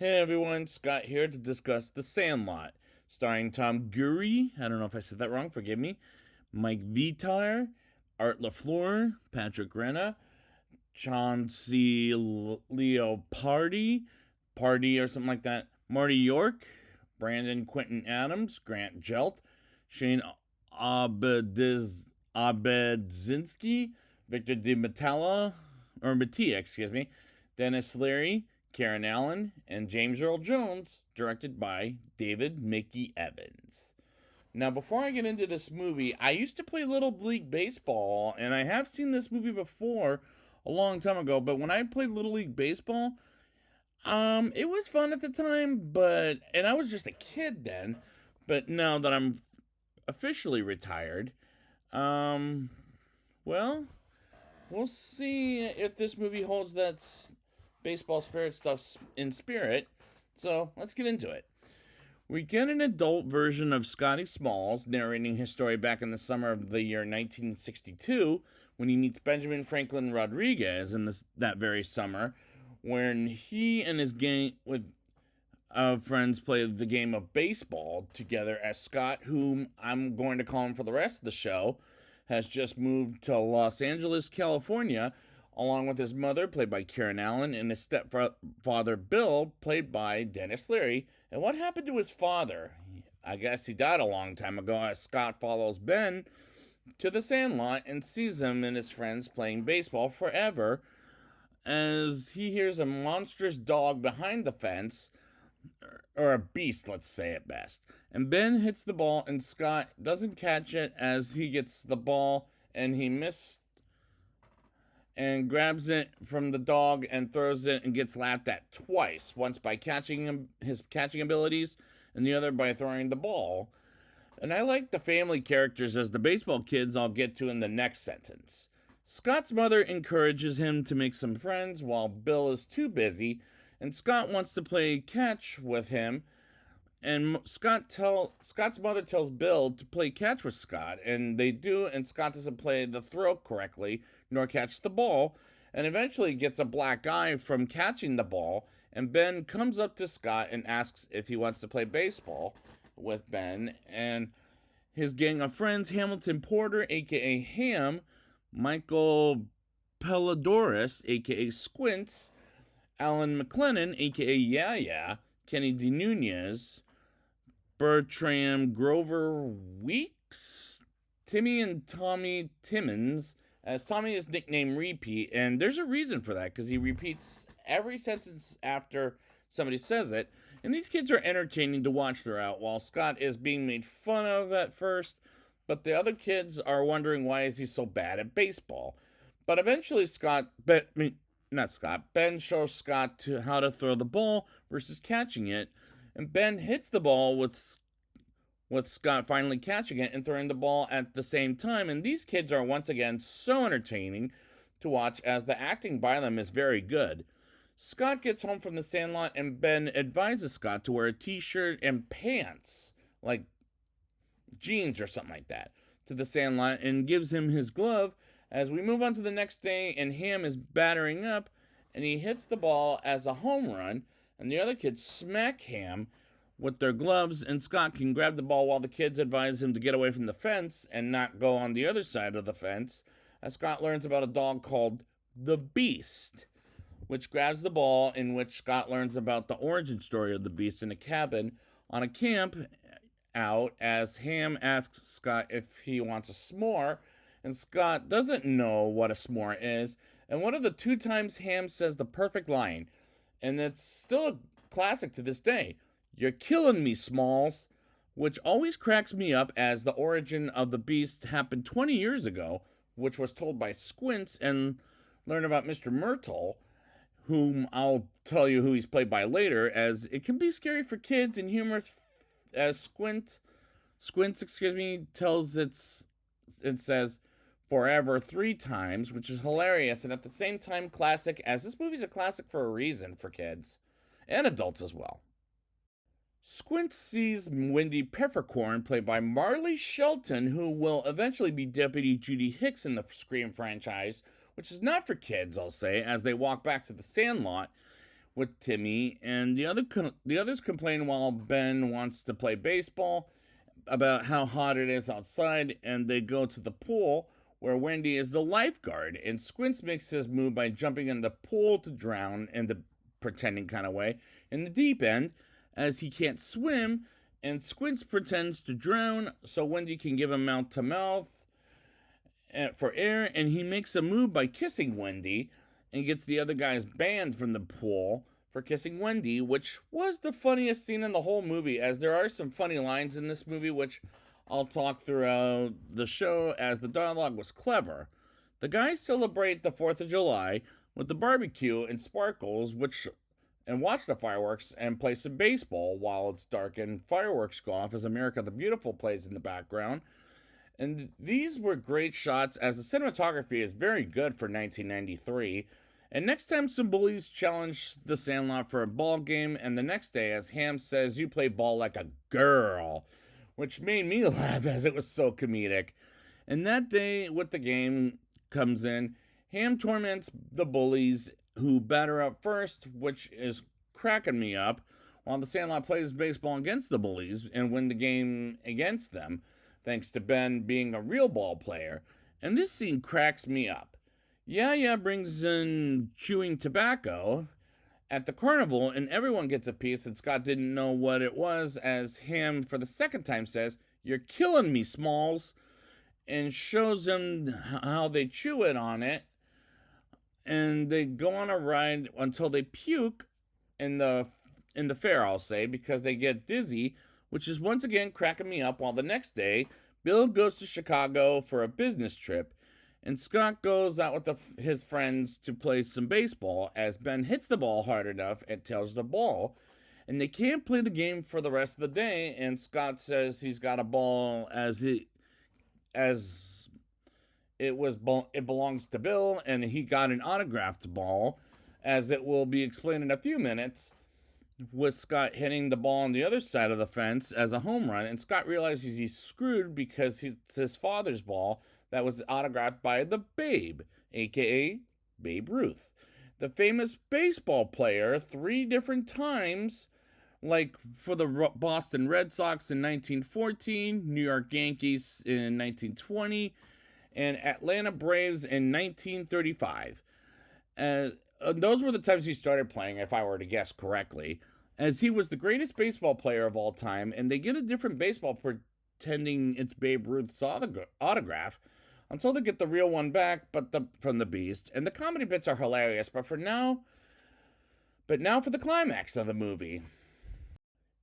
Hey everyone, Scott here to discuss The Sandlot, starring Tom Gurry. I don't know if I said that wrong, forgive me. Mike Vitar, Art LaFleur, Patrick Renna, Chauncey Leopardi, Party or something like that, Marty York, Brandon Quinton Adams, Grant Gelt, Shane Abedzinski, Victor Mattia, excuse me, Dennis Leary, Karen Allen, and James Earl Jones, directed by David Mickey Evans. Now, before I get into this movie, I used to play Little League Baseball, and I have seen this movie before a long time ago, but when I played Little League Baseball, it was fun at the time, and I was just a kid then, but now that I'm officially retired, um, well, we'll see if this movie holds that baseball spirit stuff in spirit. So let's get into it. We get an adult version of Scotty Smalls narrating his story back in the summer of the year 1962 when he meets Benjamin Franklin Rodriguez in that very summer, when he and his gang of friends play the game of baseball together as Scott, whom I'm going to call him for the rest of the show, has just moved to Los Angeles, California, along with his mother, played by Karen Allen, and his stepfather, Bill, played by Dennis Leary. And what happened to his father? I guess he died a long time ago, as Scott follows Ben to the Sandlot and sees him and his friends playing baseball forever, as he hears a monstrous dog behind the fence, or a beast, let's say it best. And Ben hits the ball, and Scott doesn't catch it as he gets the ball, and he misses and grabs it from the dog and throws it and gets laughed at twice. Once by his catching abilities, and the other by throwing the ball. And I like the family characters as the baseball kids I'll get to in the next sentence. Scott's mother encourages him to make some friends while Bill is too busy, and Scott wants to play catch with him. And Scott's mother tells Bill to play catch with Scott, and they do, and Scott doesn't play the throw correctly, nor catch the ball, and eventually gets a black eye from catching the ball, and Ben comes up to Scott and asks if he wants to play baseball with Ben, and his gang of friends, Hamilton Porter, aka Ham, Michael Pelodorus, aka Squints, Alan McLennan, aka Yeah, Kenny D. Nunez, Bertram Grover Weeks, Timmy and Tommy Timmons, as Tommy is nicknamed Repeat, and there's a reason for that, because he repeats every sentence after somebody says it, and these kids are entertaining to watch throughout, while Scott is being made fun of at first, but the other kids are wondering why is he so bad at baseball. But eventually Ben shows Scott how to throw the ball versus catching it, and Ben hits the ball with Scott finally catching it and throwing the ball at the same time. And these kids are once again so entertaining to watch, as the acting by them is very good. Scott gets home from the Sandlot, and Ben advises Scott to wear a t-shirt and pants, like jeans or something like that, to the Sandlot, and gives him his glove. As we move on to the next day, and Ham is battering up, and he hits the ball as a home run, and the other kids smack Ham with their gloves, and Scott can grab the ball while the kids advise him to get away from the fence and not go on the other side of the fence, as Scott learns about a dog called the Beast, which grabs the ball, in which Scott learns about the origin story of the Beast in a cabin on a camp out, as Ham asks Scott if he wants a s'more, and Scott doesn't know what a s'more is, and one of the two times Ham says the perfect line, and it's still a classic to this day: "You're killing me, Smalls," which always cracks me up, as the origin of the Beast happened 20 years ago, which was told by Squints, and learn about Mr. Myrtle, whom I'll tell you who he's played by later, as it can be scary for kids and humorous, as Squints, tells it says forever 3 times, which is hilarious and at the same time classic, as this movie's a classic for a reason for kids and adults as well. Squint sees Wendy Peppercorn, played by Marley Shelton, who will eventually be Deputy Judy Hicks in the Scream franchise, which is not for kids, I'll say, as they walk back to the Sandlot, with Timmy, and the others complain while Ben wants to play baseball about how hot it is outside, and they go to the pool where Wendy is the lifeguard, and Squints makes his move by jumping in the pool to drown in the pretending kind of way in the deep end, as he can't swim, and Squints pretends to drown so Wendy can give him mouth to mouth for air, and he makes a move by kissing Wendy and gets the other guys banned from the pool for kissing Wendy, which was the funniest scene in the whole movie, as there are some funny lines in this movie, which I'll talk throughout the show, as the dialogue was clever. The guys celebrate the 4th of July with the barbecue and sparkles, and watch the fireworks and play some baseball while it's dark and fireworks go off as America the Beautiful plays in the background. And these were great shots, as the cinematography is very good for 1993. And next time some bullies challenge the Sandlot for a ball game, and the next day, as Ham says, "You play ball like a girl," which made me laugh as it was so comedic. And that day, with the game comes in, Ham torments the bullies who batter up first, which is cracking me up, while the Sandlot plays baseball against the bullies and win the game against them, thanks to Ben being a real ball player. And this scene cracks me up. Yaya brings in chewing tobacco at the carnival, and everyone gets a piece, and Scott didn't know what it was, as Ham, for the second time, says, "You're killing me, Smalls," and shows him how they chew it on it, and they go on a ride until they puke in the fair, I'll say, because they get dizzy, which is once again cracking me up, while the next day, Bill goes to Chicago for a business trip, and Scott goes out with his friends to play some baseball, as Ben hits the ball hard enough and tails the ball, and they can't play the game for the rest of the day, and Scott says he's got a ball it belongs to Bill, and he got an autographed ball, as it will be explained in a few minutes, with Scott hitting the ball on the other side of the fence as a home run, and Scott realizes he's screwed because it's his father's ball that was autographed by the Babe, aka Babe Ruth, the famous baseball player 3 different times, like for the Boston Red Sox in 1914, New York Yankees in 1920, and Atlanta Braves in 1935. Those were the times he started playing, if I were to guess correctly, as he was the greatest baseball player of all time, and they get a different baseball pretending it's Babe Ruth's autograph until they get the real one back, from the Beast. And the comedy bits are hilarious, but now for the climax of the movie.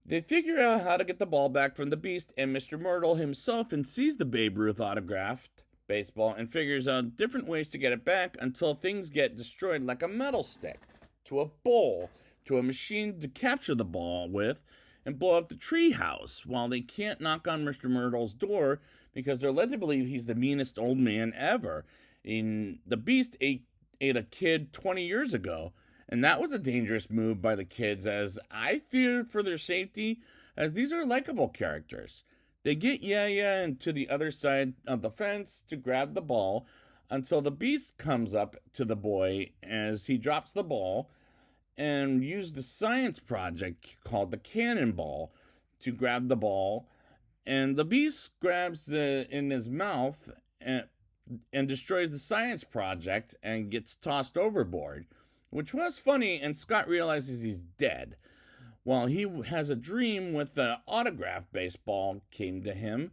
They figure out how to get the ball back from the Beast, and Mr. Myrtle himself sees the Babe Ruth autographed baseball and figures out different ways to get it back until things get destroyed, like a metal stick, to a bowl, to a machine to capture the ball with and blow up the tree house, while they can't knock on Mr. Myrtle's door because they're led to believe he's the meanest old man ever. The Beast ate a kid 20 years ago, and that was a dangerous move by the kids, as I feared for their safety, as these are likable characters. They get Yaya into the other side of the fence to grab the ball until the Beast comes up to the boy as he drops the ball, and use the science project called the cannonball to grab the ball, and the Beast grabs it in his mouth and destroys the science project and gets tossed overboard, which was funny, and Scott realizes he's dead. While he has a dream with the autographed baseball came to him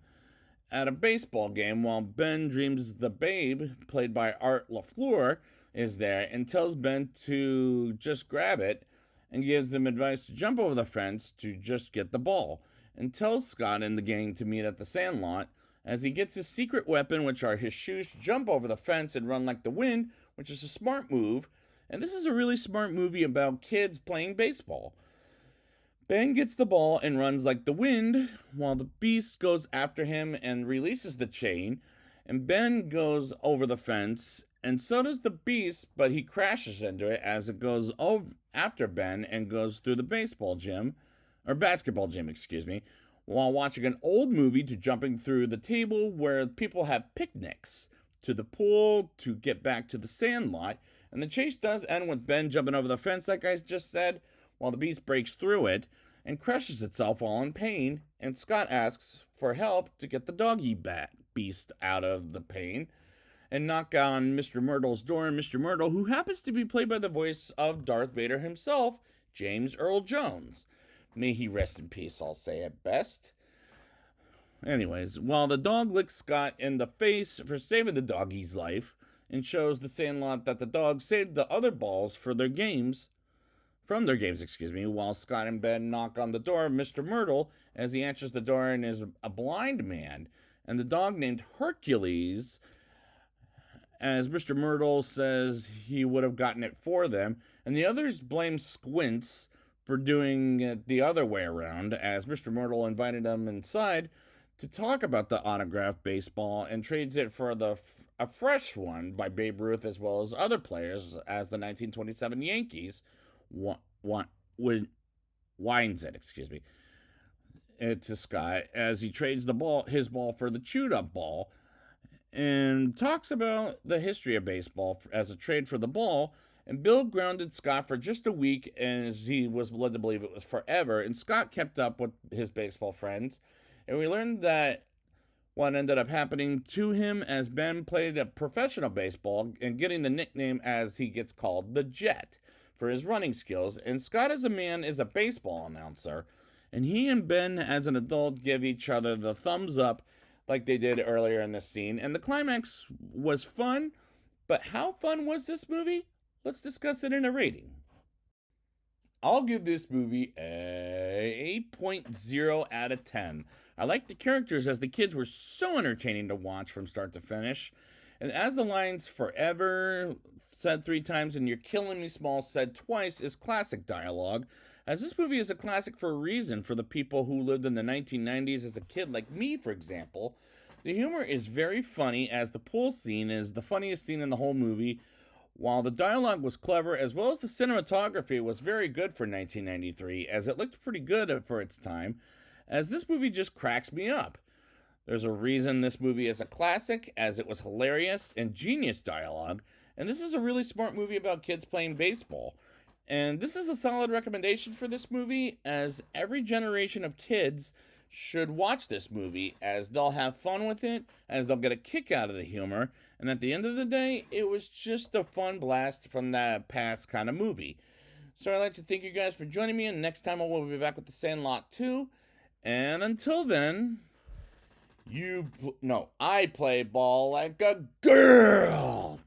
at a baseball game, while Ben dreams the Babe, played by Art LaFleur, is there and tells Ben to just grab it and gives him advice to jump over the fence to just get the ball, and tells Scott and the gang to meet at the Sandlot, as he gets his secret weapon, which are his shoes, to jump over the fence and run like the wind, which is a smart move. And this is a really smart movie about kids playing baseball. Ben gets the ball and runs like the wind, while the Beast goes after him and releases the chain, and Ben goes over the fence, and so does the Beast, but he crashes into it as it goes after Ben and goes through the basketball gym, while watching an old movie, to jumping through the table where people have picnics, to the pool to get back to the Sandlot, And the chase does end with Ben jumping over the fence, like I just said, while the beast breaks through it and crushes itself while in pain. And Scott asks for help to get the doggy beast out of the pain and knock on Mr. Myrtle's door. And Mr. Myrtle, who happens to be played by the voice of Darth Vader himself, James Earl Jones. May he rest in peace, I'll say at best. Anyways, while the dog licks Scott in the face for saving the doggy's life and shows the Sandlot that the dog saved the other balls from their games, while Scott and Ben knock on the door of Mr. Myrtle as he answers the door and is a blind man, and the dog named Hercules, as Mr. Myrtle says he would have gotten it for them, and the others blame Squints for doing it the other way around, as Mr. Myrtle invited them inside to talk about the autographed baseball and trades it for a fresh one by Babe Ruth as well as other players, as the 1927 Yankees winds it to Scott as he trades his ball for the chewed up ball, and talks about the history of baseball as a trade for the ball. And Bill grounded Scott for just a week, as he was led to believe it was forever. And Scott kept up with his baseball friends, and we learned that what ended up happening to him as Ben played a professional baseball and getting the nickname, as he gets called, the Jet, for his running skills. And Scott as a man is a baseball announcer, and he and Ben as an adult give each other the thumbs up like they did earlier in this scene. And the climax was fun, but how fun was this movie? Let's discuss it in a rating. I'll give this movie a 8.0 out of 10. I liked the characters, as the kids were so entertaining to watch from start to finish. And as the lines "forever" said 3 times and "you're killing me small" said twice is classic dialogue, as this movie is a classic for a reason for the people who lived in the 1990s as a kid, like me, for example. The humor is very funny, as the pool scene is the funniest scene in the whole movie, while the dialogue was clever, as well as the cinematography was very good for 1993, as it looked pretty good for its time, as this movie just cracks me up. There's a reason this movie is a classic, as it was hilarious and genius dialogue, and this is a really smart movie about kids playing baseball. And this is a solid recommendation for this movie, as every generation of kids should watch this movie, as they'll have fun with it, as they'll get a kick out of the humor, and at the end of the day, it was just a fun blast from that past kind of movie. So I'd like to thank you guys for joining me, and next time I will be back with the Sandlot 2, and until then, I play ball like a girl!